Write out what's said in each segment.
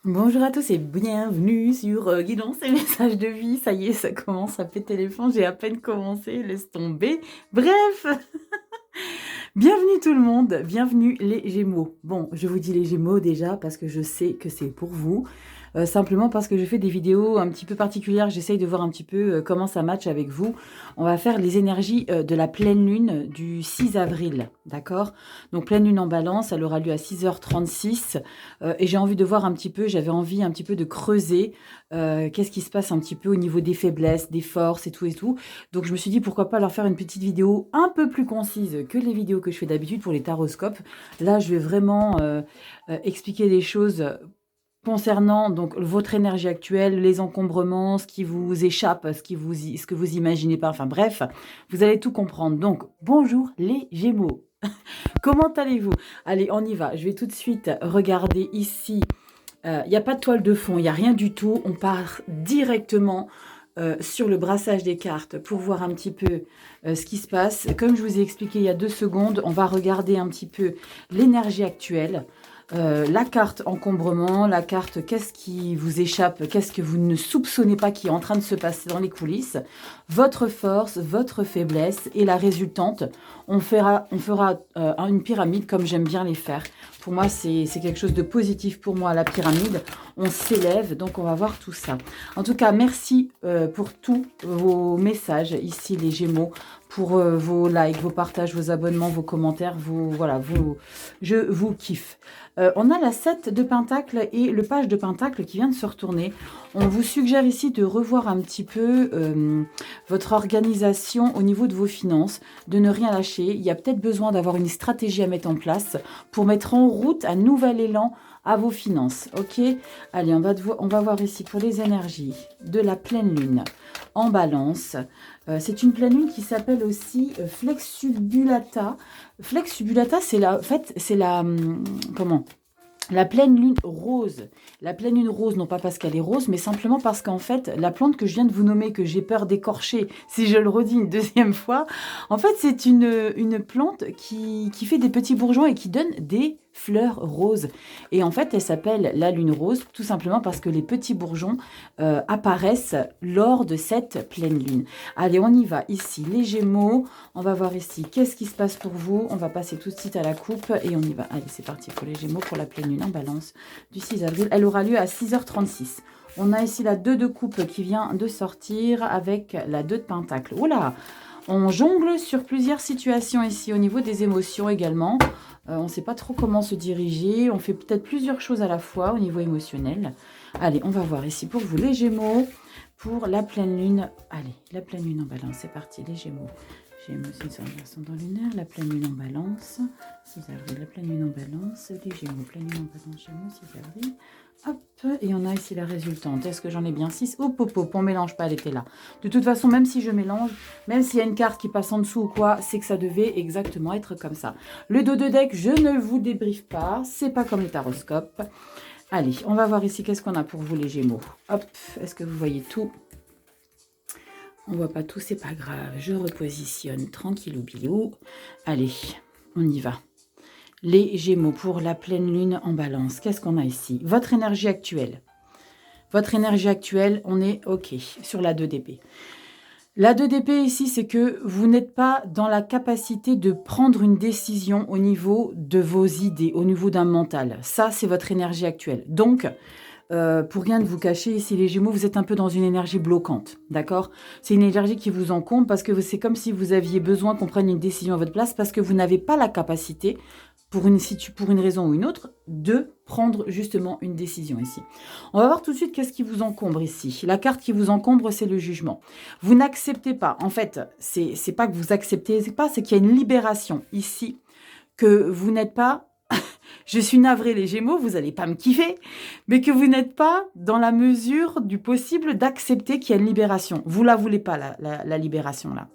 Bonjour à tous et bienvenue sur Guidance et messages de vie. Ça y est, ça commence à péter les plombs. J'ai à peine commencé, laisse tomber. Bref, bienvenue tout le monde, bienvenue les Gémeaux. Bon, je vous dis les Gémeaux déjà parce que je sais que c'est pour vous. Simplement parce que je fais des vidéos un petit peu particulières, j'essaye de voir un petit peu comment ça match avec vous. On va faire les énergies de la pleine lune du 6 avril, d'accord? Donc pleine lune en balance, elle aura lieu à 6h36 et j'ai envie de voir un petit peu, j'avais envie un petit peu de creuser qu'est-ce qui se passe un petit peu au niveau des faiblesses, des forces et tout et tout. Donc je me suis dit pourquoi pas leur faire une petite vidéo un peu plus concise que les vidéos que je fais d'habitude pour les taroscopes. Là, je vais vraiment expliquer les choses concernant donc votre énergie actuelle, les encombrements, ce qui vous échappe, ce que vous imaginez pas, enfin bref, vous allez tout comprendre. Donc bonjour les Gémeaux, comment allez-vous? Allez, on y va. Je vais tout de suite regarder ici. Il n'y a pas de toile de fond, il n'y a rien du tout. On part directement sur le brassage des cartes pour voir un petit peu ce qui se passe. Comme je vous ai expliqué il y a 2 secondes, on va regarder un petit peu l'énergie actuelle. La carte encombrement, la carte qu'est-ce qui vous échappe, qu'est-ce que vous ne soupçonnez pas qui est en train de se passer dans les coulisses, votre force, votre faiblesse et la résultante. On fera une pyramide comme j'aime bien les faire. Pour moi, c'est quelque chose de positif pour moi, la pyramide. On s'élève, donc on va voir tout ça. En tout cas, merci pour tous vos messages ici, les Gémeaux, pour vos likes, vos partages, vos abonnements, vos commentaires, je vous kiffe. On a la 7 de Pentacle et le page de Pentacle qui vient de se retourner. On vous suggère ici de revoir un petit peu votre organisation au niveau de vos finances, de ne rien lâcher. Il y a peut-être besoin d'avoir une stratégie à mettre en place pour mettre en route un nouvel élan à vos finances. Ok, allez, on va voir ici pour les énergies de la pleine lune en balance. C'est une pleine lune qui s'appelle aussi Flexubulata. Flexubulata, c'est la, en fait, c'est la, comment? La pleine lune rose. La pleine lune rose, non pas parce qu'elle est rose, mais simplement parce qu'en fait, la plante que je viens de vous nommer, que j'ai peur d'écorcher, si je le redis une deuxième fois, en fait, c'est une plante qui fait des petits bourgeons et qui donne des fleurs roses. Et en fait, elle s'appelle la lune rose, tout simplement parce que les petits bourgeons apparaissent lors de cette pleine lune. Allez, on y va. Ici, les Gémeaux. On va voir ici, qu'est-ce qui se passe pour vous? On va passer tout de suite à la coupe et on y va. Allez, c'est parti pour les Gémeaux, pour la pleine lune en balance du 6 avril. Elle aura lieu à 6h36. On a ici la 2 de coupe qui vient de sortir avec la 2 de pentacle. Oula! On jongle sur plusieurs situations ici, au niveau des émotions également. On ne sait pas trop comment se diriger. On fait peut-être plusieurs choses à la fois au niveau émotionnel. Allez, on va voir ici pour vous les Gémeaux, pour la pleine lune. Allez, la pleine lune en balance, c'est parti les Gémeaux. Gémeaux, c'est un ascendant lunaire, la pleine lune en balance, 6 avril, la pleine lune en balance, les Gémeaux, pleine lune en balance, Gémeaux, 6 avril. Hop, et on a ici la résultante. Est-ce que j'en ai bien 6? Hop, hop, hop, on mélange pas, elle était là. De toute façon, même si je mélange, même s'il y a une carte qui passe en dessous ou quoi, c'est que ça devait exactement être comme ça. Le dos de deck, je ne vous débriefe pas, c'est pas comme les taroscopes. Allez, on va voir ici qu'est-ce qu'on a pour vous les Gémeaux. Hop, est-ce que vous voyez tout? On voit pas tout, c'est pas grave. Je repositionne tranquillou bilou. Allez, on y va. Les Gémeaux pour la pleine lune en balance. Qu'est-ce qu'on a ici? Votre énergie actuelle. Votre énergie actuelle, on est OK sur la 2 d'épée. La 2 d'épée ici, c'est que vous n'êtes pas dans la capacité de prendre une décision au niveau de vos idées, au niveau d'un mental. Ça, c'est votre énergie actuelle. Donc, pour rien de vous cacher, ici les Gémeaux, vous êtes un peu dans une énergie bloquante, d'accord? C'est une énergie qui vous encombre parce que c'est comme si vous aviez besoin qu'on prenne une décision à votre place parce que vous n'avez pas la capacité, pour une raison ou une autre, de prendre justement une décision ici. On va voir tout de suite qu'est-ce qui vous encombre ici. La carte qui vous encombre, c'est le jugement. Vous n'acceptez pas. En fait, c'est pas que vous acceptez pas, c'est qu'il y a une libération ici, que vous n'êtes pas... Je suis navrée les Gémeaux, vous n'allez pas me kiffer, mais que vous n'êtes pas dans la mesure du possible d'accepter qu'il y a une libération. Vous la voulez pas, la libération là.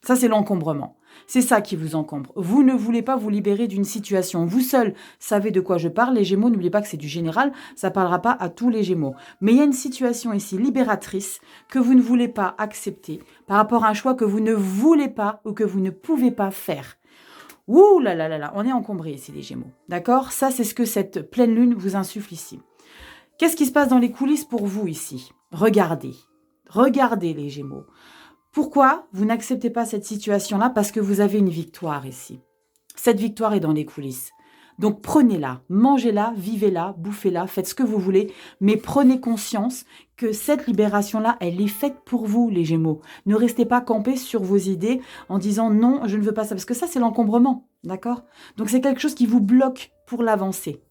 Ça, c'est l'encombrement. C'est ça qui vous encombre. Vous ne voulez pas vous libérer d'une situation. Vous seul savez de quoi je parle. Les Gémeaux, n'oubliez pas que c'est du général. Ça ne parlera pas à tous les Gémeaux. Mais il y a une situation ici libératrice que vous ne voulez pas accepter par rapport à un choix que vous ne voulez pas ou que vous ne pouvez pas faire. Ouh là là là là, on est encombré ici les Gémeaux. D'accord? Ça, c'est ce que cette pleine lune vous insuffle ici. Qu'est-ce qui se passe dans les coulisses pour vous ici? Regardez. Regardez les Gémeaux. Pourquoi vous n'acceptez pas cette situation-là? Parce que vous avez une victoire ici. Cette victoire est dans les coulisses. Donc prenez-la, mangez-la, vivez-la, bouffez-la, faites ce que vous voulez, mais prenez conscience que cette libération-là, elle est faite pour vous, les Gémeaux. Ne restez pas campés sur vos idées en disant non, je ne veux pas ça, parce que ça, c'est l'encombrement, d'accord? Donc c'est quelque chose qui vous bloque pour l'avancée.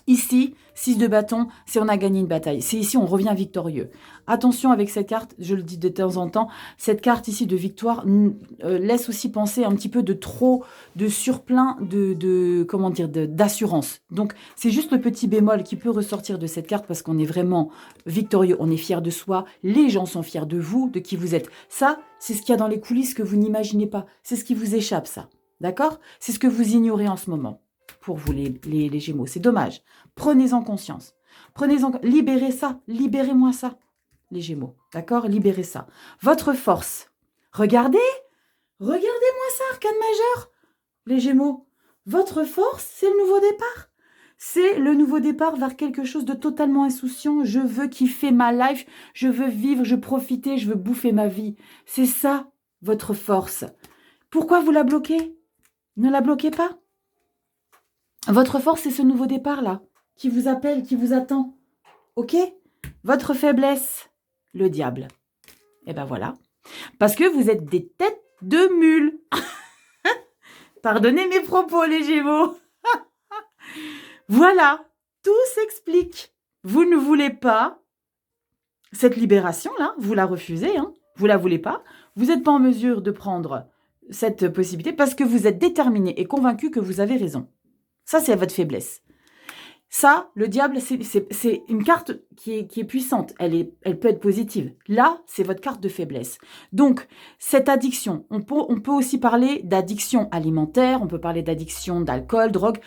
Ici, 6 de bâton, c'est on a gagné une bataille. C'est ici, on revient victorieux. Attention avec cette carte, je le dis de temps en temps, cette carte ici de victoire laisse aussi penser un petit peu de trop, de surplein, comment dire, d'assurance. Donc, c'est juste le petit bémol qui peut ressortir de cette carte parce qu'on est vraiment victorieux, on est fier de soi, les gens sont fiers de vous, de qui vous êtes. Ça, c'est ce qu'il y a dans les coulisses que vous n'imaginez pas. C'est ce qui vous échappe, ça. D'accord? C'est ce que vous ignorez en ce moment. Pour vous, les Gémeaux. C'est dommage. Prenez-en conscience. Libérez ça. Libérez-moi ça, les Gémeaux. D'accord? Libérez ça. Votre force. Regardez. Regardez-moi ça, arcane majeur. Les Gémeaux. Votre force, c'est le nouveau départ. C'est le nouveau départ vers quelque chose de totalement insouciant. Je veux kiffer ma life. Je veux vivre, je veux profiter, je veux bouffer ma vie. C'est ça, votre force. Pourquoi vous la bloquez? Ne la bloquez pas. Votre force, c'est ce nouveau départ-là, qui vous appelle, qui vous attend. Ok? Votre faiblesse, le diable. Et ben voilà. Parce que vous êtes des têtes de mules. Pardonnez mes propos, les Gémeaux. Voilà, tout s'explique. Vous ne voulez pas cette libération-là, vous la refusez, hein, vous la voulez pas. Vous n'êtes pas en mesure de prendre cette possibilité parce que vous êtes déterminé et convaincu que vous avez raison. Ça, c'est votre faiblesse. Ça, le diable, c'est une carte qui est puissante. Elle peut être positive. Là, c'est votre carte de faiblesse. Donc, cette addiction, on peut aussi parler d'addiction alimentaire, on peut parler d'addiction d'alcool, drogue.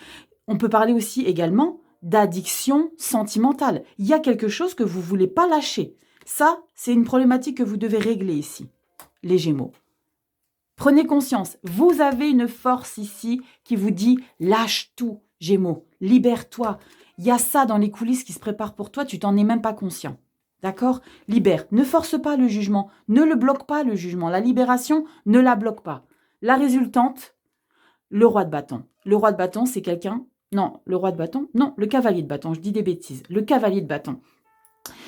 On peut parler aussi également d'addiction sentimentale. Il y a quelque chose que vous ne voulez pas lâcher. Ça, c'est une problématique que vous devez régler ici, les Gémeaux. Prenez conscience, vous avez une force ici qui vous dit « lâche tout, Gémeaux, libère-toi ». Il y a ça dans les coulisses qui se prépare pour toi, tu t'en es même pas conscient. D'accord? Libère. Ne force pas le jugement, ne le bloque pas le jugement. La libération, ne la bloque pas. La résultante, le roi de bâton. Le roi de bâton, c'est quelqu'un... Non, le roi de bâton? Non, le cavalier de bâton, je dis des bêtises. Le cavalier de bâton.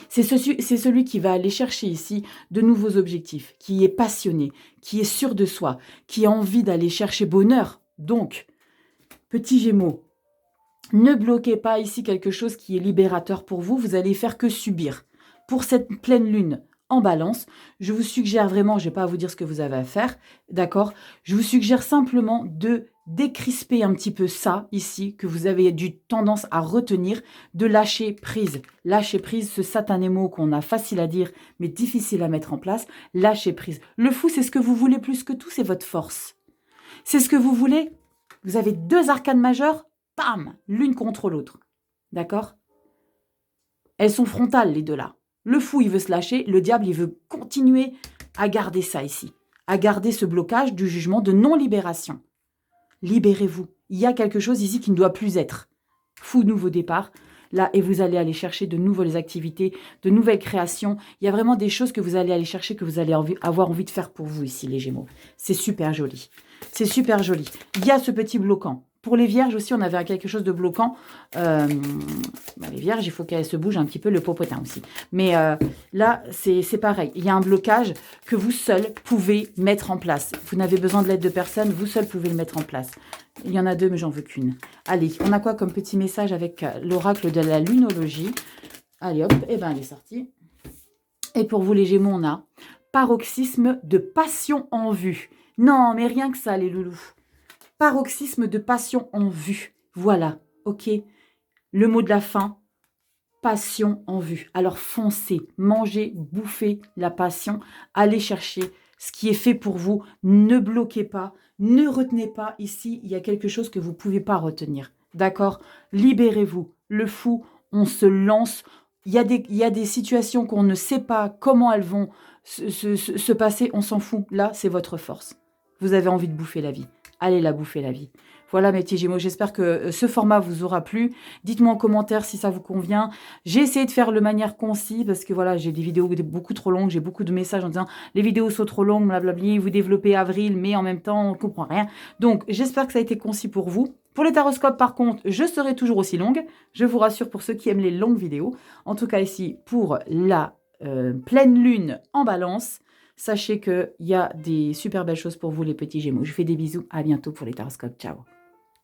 C'est celui qui va aller chercher ici de nouveaux objectifs, qui est passionné, qui est sûr de soi, qui a envie d'aller chercher bonheur. Donc, petit Gémeaux, ne bloquez pas ici quelque chose qui est libérateur pour vous, vous allez faire que subir. Pour cette pleine lune en balance, je vous suggère vraiment, je ne vais pas vous dire ce que vous avez à faire, d'accord? Je vous suggère simplement de décrisper un petit peu ça ici, que vous avez tendance à retenir, de lâcher prise. Lâcher prise, ce satané mot qu'on a facile à dire, mais difficile à mettre en place, lâcher prise. Le fou, c'est ce que vous voulez plus que tout, c'est votre force. C'est ce que vous voulez. Vous avez 2 arcanes majeures, bam, l'une contre l'autre. D'accord? Elles sont frontales, les deux là. Le fou, il veut se lâcher, le diable, il veut continuer à garder ça ici, à garder ce blocage du jugement de non-libération. Libérez-vous. Il y a quelque chose ici qui ne doit plus être. Fou nouveau départ. Là, et vous allez aller chercher de nouvelles activités, de nouvelles créations. Il y a vraiment des choses que vous allez aller chercher, que vous allez avoir envie de faire pour vous ici, les Gémeaux. C'est super joli. C'est super joli. Il y a ce petit bloquant. Pour les Vierges aussi, on avait quelque chose de bloquant. Les Vierges, il faut qu'elles se bougent un petit peu, le popotin aussi. Mais là, c'est pareil. Il y a un blocage que vous seul pouvez mettre en place. Vous n'avez besoin de l'aide de personne, vous seul pouvez le mettre en place. Il y en a 2, mais j'en veux qu'une. Allez, on a quoi comme petit message avec l'oracle de la lunologie? Allez, hop, et ben elle est sortie. Et pour vous, les Gémeaux, on a paroxysme de passion en vue. Non, mais rien que ça, les loulous. Paroxysme de passion en vue. Voilà, ok. Le mot de la fin, passion en vue. Alors foncez, mangez, bouffez la passion. Allez chercher ce qui est fait pour vous. Ne bloquez pas, ne retenez pas. Ici, il y a quelque chose que vous ne pouvez pas retenir. D'accord? Libérez-vous. Le fou, on se lance. Il y a des situations qu'on ne sait pas comment elles vont se passer. On s'en fout. Là, c'est votre force. Vous avez envie de bouffer la vie. Allez la bouffer, la vie. Voilà mes petits Gémeaux, j'espère que ce format vous aura plu. Dites-moi en commentaire si ça vous convient. J'ai essayé de faire de manière concise parce que voilà, j'ai des vidéos beaucoup trop longues, j'ai beaucoup de messages en disant les vidéos sont trop longues, blablabli, vous développez avril, mais en même temps on ne comprend rien. Donc j'espère que ça a été concis pour vous. Pour les taroscopes par contre, je serai toujours aussi longue. Je vous rassure pour ceux qui aiment les longues vidéos. En tout cas ici, pour la pleine lune en balance, sachez qu'il y a des super belles choses pour vous les petits Gémeaux. Je vous fais des bisous, à bientôt pour les taroscopes. Ciao.